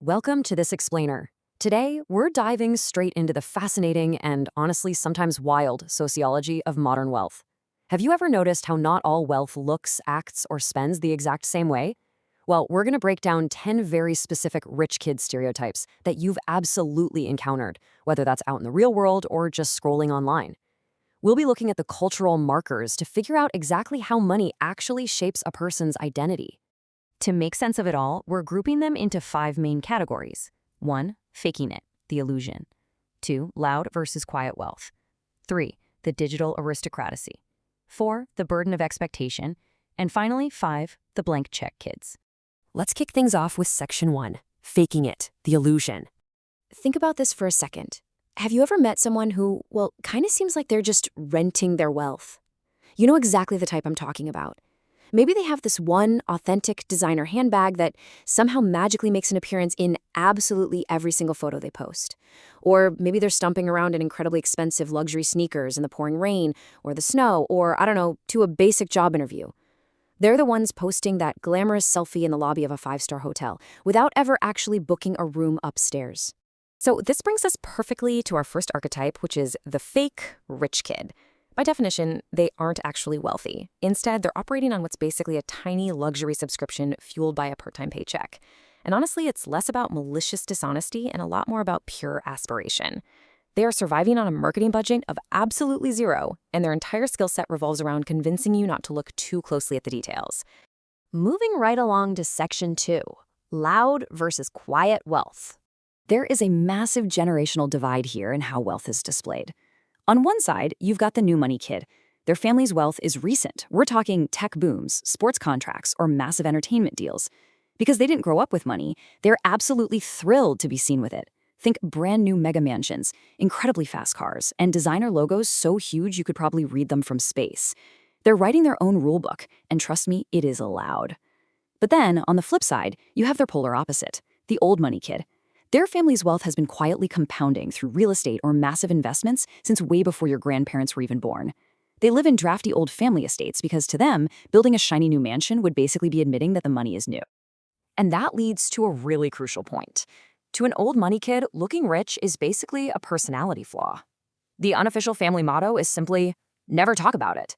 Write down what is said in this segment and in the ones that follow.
Welcome to This Explainer. Today, we're diving straight into the fascinating and honestly sometimes wild sociology of modern wealth. Have you ever noticed how not all wealth looks, acts, or spends the exact same way? Well, we're going to break down 10 very specific rich kid stereotypes that you've absolutely encountered, whether that's out in the real world or just scrolling online. We'll be looking at the cultural markers to figure out exactly how money actually shapes a person's identity. To make sense of it all, we're grouping them into 5 main categories. 1. Faking it, the illusion. 2. Loud versus quiet wealth. 3. The digital aristocracy. 4. The burden of expectation. And finally, 5. The blank check kids. Let's kick things off with Section 1, faking it, the illusion. Think about this for a second. Have you ever met someone who, kind of seems like they're just renting their wealth? You know exactly the type I'm talking about. Maybe they have this one authentic designer handbag that somehow magically makes an appearance in absolutely every single photo they post. Or maybe they're stomping around in incredibly expensive luxury sneakers in the pouring rain or the snow, or, I don't know, to a basic job interview. They're the ones posting that glamorous selfie in the lobby of a 5-star hotel without ever actually booking a room upstairs. So this brings us perfectly to our first archetype, which is the fake rich kid. By definition, they aren't actually wealthy. Instead, they're operating on what's basically a tiny luxury subscription fueled by a part-time paycheck. And honestly, it's less about malicious dishonesty and a lot more about pure aspiration. They are surviving on a marketing budget of absolutely zero, and their entire skill set revolves around convincing you not to look too closely at the details. Moving right along to Section 2, loud versus quiet wealth. There is a massive generational divide here in how wealth is displayed. On one side, you've got the new money kid. Their family's wealth is recent. We're talking tech booms, sports contracts, or massive entertainment deals. Because they didn't grow up with money, they're absolutely thrilled to be seen with it. Think brand new mega mansions, incredibly fast cars, and designer logos so huge you could probably read them from space. They're writing their own rule book, and trust me, it is allowed. But then, on the flip side, you have their polar opposite, the old money kid. Their family's wealth has been quietly compounding through real estate or massive investments since way before your grandparents were even born. They live in drafty old family estates because to them, building a shiny new mansion would basically be admitting that the money is new. And that leads to a really crucial point. To an old money kid, looking rich is basically a personality flaw. The unofficial family motto is simply, never talk about it.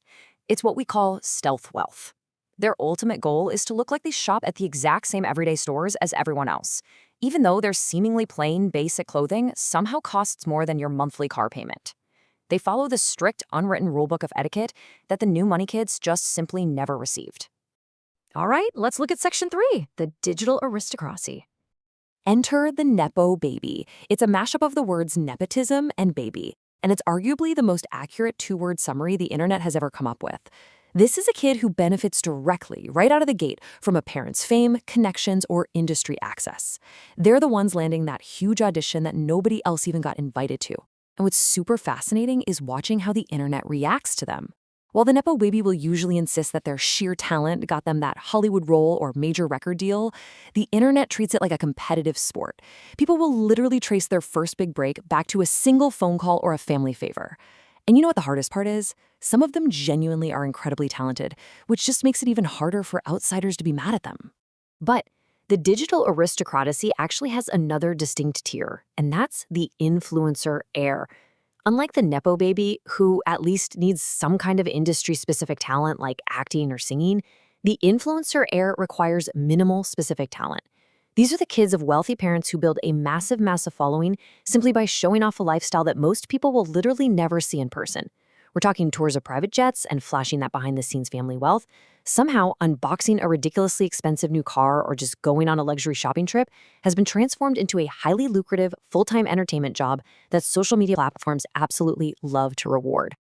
It's what we call stealth wealth. Their ultimate goal is to look like they shop at the exact same everyday stores as everyone else, even though their seemingly plain, basic clothing somehow costs more than your monthly car payment. They follow the strict, unwritten rulebook of etiquette that the new money kids just simply never received. All right, let's look at Section 3, the digital aristocracy. Enter the Nepo baby. It's a mashup of the words nepotism and baby, and it's arguably the most accurate 2-word summary the internet has ever come up with. This is a kid who benefits directly, right out of the gate, from a parent's fame, connections, or industry access. They're the ones landing that huge audition that nobody else even got invited to. And what's super fascinating is watching how the internet reacts to them. While the Nepo baby will usually insist that their sheer talent got them that Hollywood role or major record deal, the internet treats it like a competitive sport. People will literally trace their first big break back to a single phone call or a family favor. And you know what the hardest part is? Some of them genuinely are incredibly talented, which just makes it even harder for outsiders to be mad at them. But the digital aristocracy actually has another distinct tier, and that's the influencer heir. Unlike the Nepo baby, who at least needs some kind of industry-specific talent like acting or singing, the influencer heir requires minimal specific talent. These are the kids of wealthy parents who build a massive following simply by showing off a lifestyle that most people will literally never see in person. We're talking tours of private jets and flashing that behind-the-scenes family wealth. Somehow, unboxing a ridiculously expensive new car or just going on a luxury shopping trip has been transformed into a highly lucrative, full-time entertainment job that social media platforms absolutely love to reward.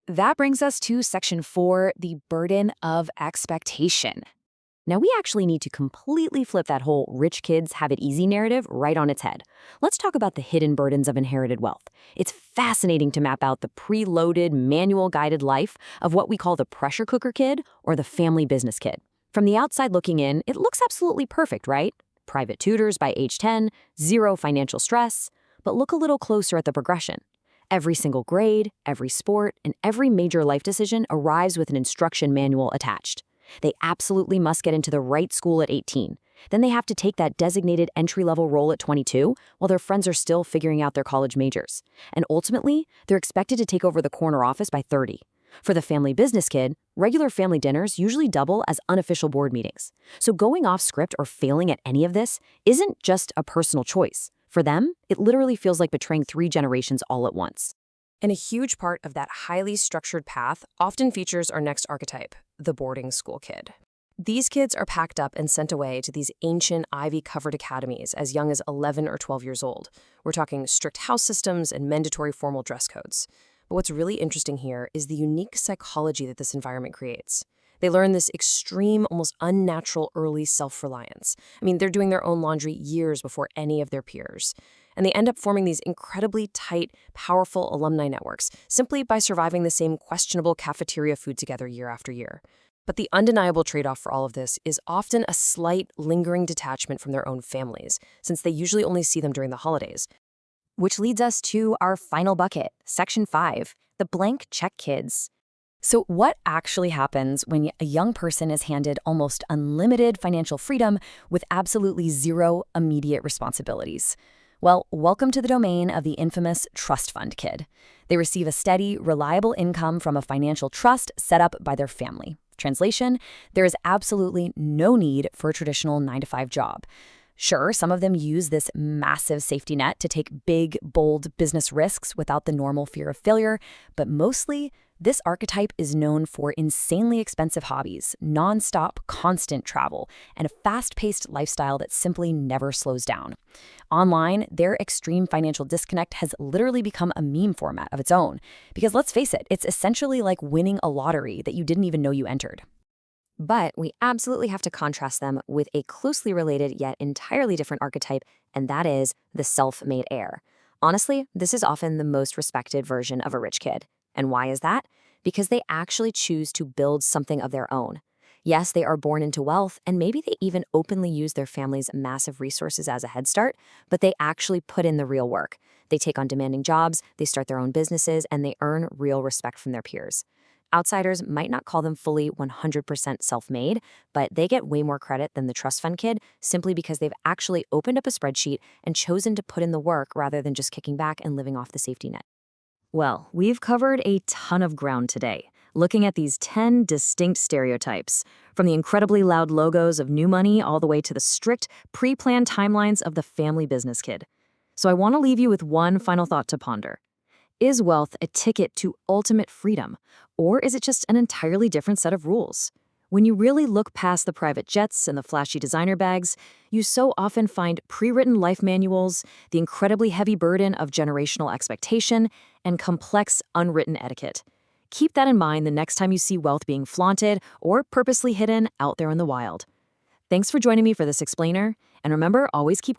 That brings us to Section 4, the burden of expectation. Now, we actually need to completely flip that whole rich kids have it easy narrative right on its head. Let's talk about the hidden burdens of inherited wealth. It's fascinating to map out the preloaded, manual-guided life of what we call the pressure cooker kid or the family business kid. From the outside looking in, it looks absolutely perfect, right? Private tutors by age 10, zero financial stress. But look a little closer at the progression. Every single grade, every sport, and every major life decision arrives with an instruction manual attached. They absolutely must get into the right school at 18. Then they have to take that designated entry-level role at 22 while their friends are still figuring out their college majors. And ultimately, they're expected to take over the corner office by 30. For the family business kid, regular family dinners usually double as unofficial board meetings. So going off script or failing at any of this isn't just a personal choice. For them, it literally feels like betraying 3 generations all at once. And a huge part of that highly structured path often features our next archetype, the boarding school kid. These kids are packed up and sent away to these ancient ivy-covered academies as young as 11 or 12 years old. We're talking strict house systems and mandatory formal dress codes. But what's really interesting here is the unique psychology that this environment creates. They learn this extreme, almost unnatural early self-reliance. I mean, they're doing their own laundry years before any of their peers. And they end up forming these incredibly tight, powerful alumni networks simply by surviving the same questionable cafeteria food together year after year. But the undeniable trade-off for all of this is often a slight, lingering detachment from their own families, since they usually only see them during the holidays. Which leads us to our final bucket, Section 5, the blank check kids. So what actually happens when a young person is handed almost unlimited financial freedom with absolutely zero immediate responsibilities? Well, welcome to the domain of the infamous trust fund kid. They receive a steady, reliable income from a financial trust set up by their family. Translation, there is absolutely no need for a traditional 9-to-5 job. Sure, some of them use this massive safety net to take big, bold business risks without the normal fear of failure, but mostly, this archetype is known for insanely expensive hobbies, nonstop, constant travel, and a fast-paced lifestyle that simply never slows down. Online, their extreme financial disconnect has literally become a meme format of its own, because let's face it, it's essentially like winning a lottery that you didn't even know you entered. But we absolutely have to contrast them with a closely related yet entirely different archetype, and that is the self-made heir. Honestly, this is often the most respected version of a rich kid. And why is that? Because they actually choose to build something of their own. Yes, they are born into wealth, and maybe they even openly use their family's massive resources as a head start, but they actually put in the real work. They take on demanding jobs, they start their own businesses, and they earn real respect from their peers. Outsiders might not call them fully 100% self-made, but they get way more credit than the trust fund kid simply because they've actually opened up a spreadsheet and chosen to put in the work rather than just kicking back and living off the safety net. Well, we've covered a ton of ground today, looking at these 10 distinct stereotypes, from the incredibly loud logos of new money all the way to the strict, pre-planned timelines of the family business kid. So I want to leave you with one final thought to ponder. Is wealth a ticket to ultimate freedom, or is it just an entirely different set of rules? When you really look past the private jets and the flashy designer bags, you so often find pre-written life manuals, the incredibly heavy burden of generational expectation, and complex unwritten etiquette. Keep that in mind the next time you see wealth being flaunted or purposely hidden out there in the wild. Thanks for joining me for this explainer, and remember, always keep